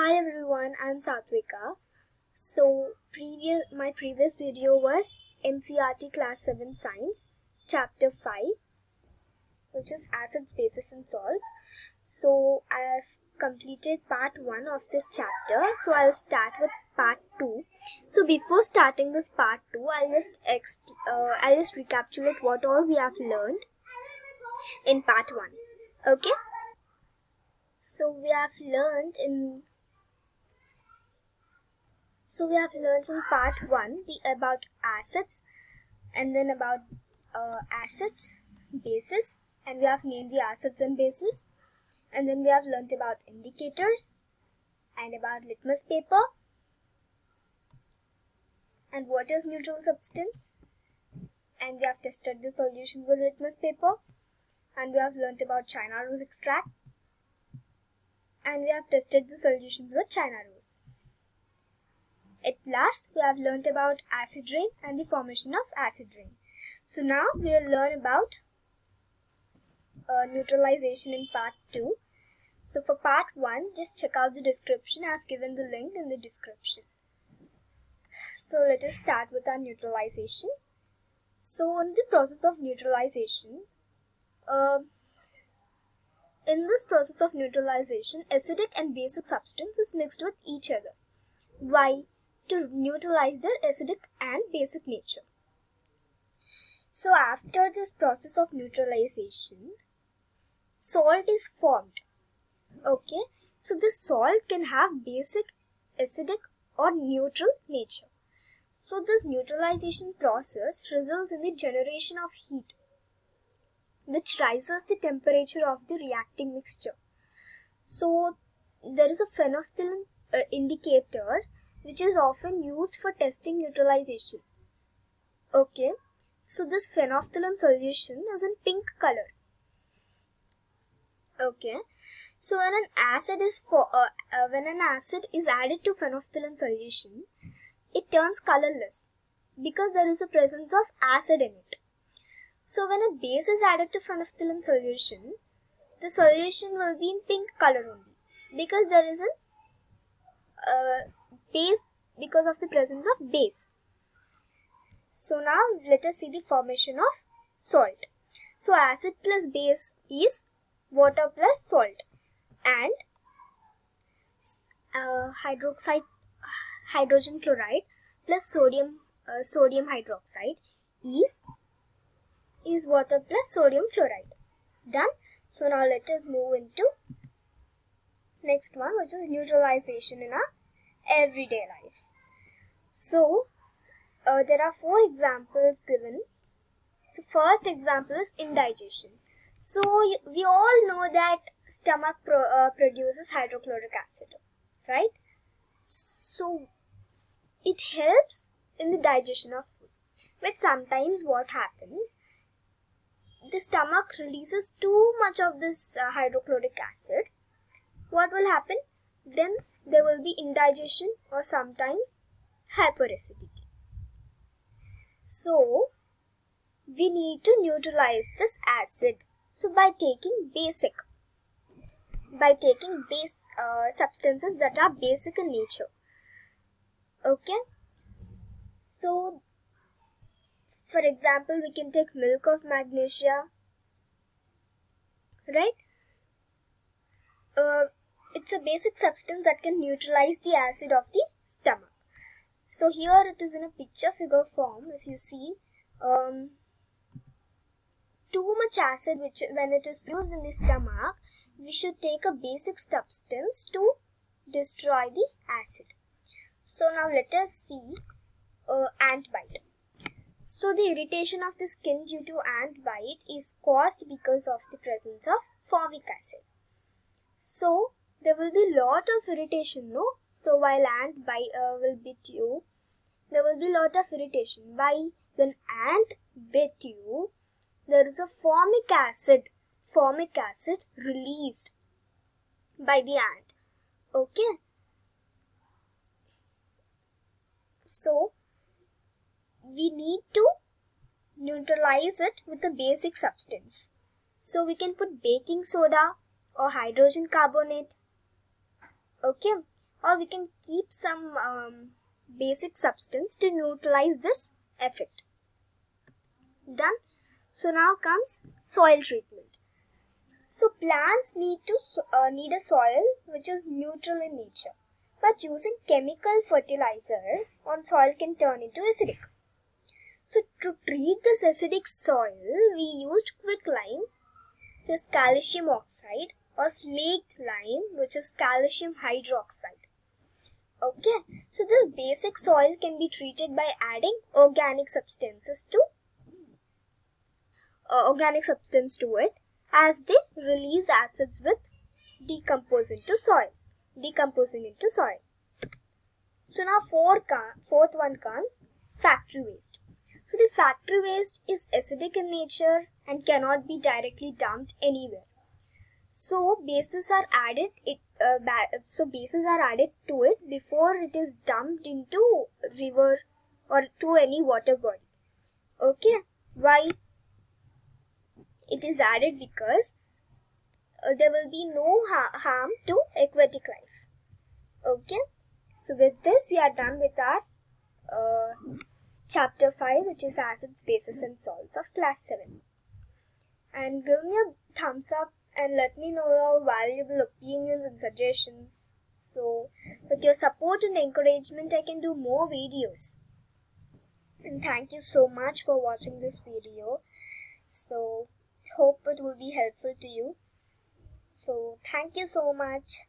Hi everyone, I'm Satvika. So my previous video was NCERT Class 7 Science, Chapter 5, which is Acids, Bases and Salts. So I have completed part 1 of this chapter. So I'll start with part 2. So before starting this part 2, I'll just recapitulate what all we have learned in part 1. Okay? So we have learned in part 1 about acids, and then about acids, bases, and we have named the acids and bases, and then we have learnt about indicators and about litmus paper and what is neutral substance, and we have tested the solution with litmus paper, and we have learnt about China rose extract, and we have tested the solutions with China rose. At last, we have learnt about acid rain and the formation of acid rain. So now we will learn about neutralization in part 2. So for part 1, just check out the description. I have given the link in the description. So let us start with our neutralization. So in the process of neutralization, acidic and basic substance is mixed with each other. Why? To neutralize their acidic and basic nature. So after this process of neutralization, salt is formed. Okay, so this salt can have basic, acidic or neutral nature. So this neutralization process results in the generation of heat, which rises the temperature of the reacting mixture. So there is a phenolphthalein indicator which is often used for testing neutralization. Okay, so this phenolphthalein solution is in pink color. Okay, so when an acid is added to phenolphthalein solution, it turns colorless because there is a presence of acid in it. So when a base is added to phenolphthalein solution, the solution will be in pink color only because there is a base because of the presence of base. So now let us see the formation of salt. So acid plus base is water plus salt, and hydrogen chloride plus sodium hydroxide is water plus sodium chloride. Done. So now let us move into next one, which is neutralization in our everyday life. So there are 4 examples given. So first example is indigestion. So we all know that stomach produces hydrochloric acid, right? So it helps in the digestion of food. But sometimes what happens, the stomach releases too much of this hydrochloric acid. What will happen? Then there will be indigestion or sometimes hyperacidity. So we need to neutralize this acid. So by taking base substances that are basic in nature. Okay. So for example, we can take milk of magnesia, right? It's a basic substance that can neutralize the acid of the stomach. So here it is in a picture figure form. If you see, too much acid when it is produced in the stomach, we should take a basic substance to destroy the acid. So now let us see ant bite. So the irritation of the skin due to ant bite is caused because of the presence of formic acid. So there will be lot of irritation, no? So while ant will bite you, there will be lot of irritation. Why? When ant bit you, there is a formic acid released by the ant. Okay. So we need to neutralize it with a basic substance. So we can put baking soda or hydrogen carbonate. Okay. or we can keep some basic substance to neutralize this effect. Done. So now comes soil treatment. So plants need a soil which is neutral in nature, but using chemical fertilizers on soil can turn into acidic. So to treat this acidic soil, we used quicklime, which is calcium oxide, or slaked lime, which is calcium hydroxide. Okay, so this basic soil can be treated by adding organic substance to it, as they release acids with decomposing into soil. So now fourth one comes factory waste. So the factory waste is acidic in nature and cannot be directly dumped anywhere. So bases are added to it before it is dumped into river or to any water body. Okay, why it is added? Because there will be no harm to aquatic life. Okay, so with this we are done with our chapter 5, which is acids, bases and salts of class 7. And give me a thumbs up and let me know your valuable opinions and suggestions. So with your support and encouragement, I can do more videos. And thank you so much for watching this video. So hope it will be helpful to you. So thank you so much.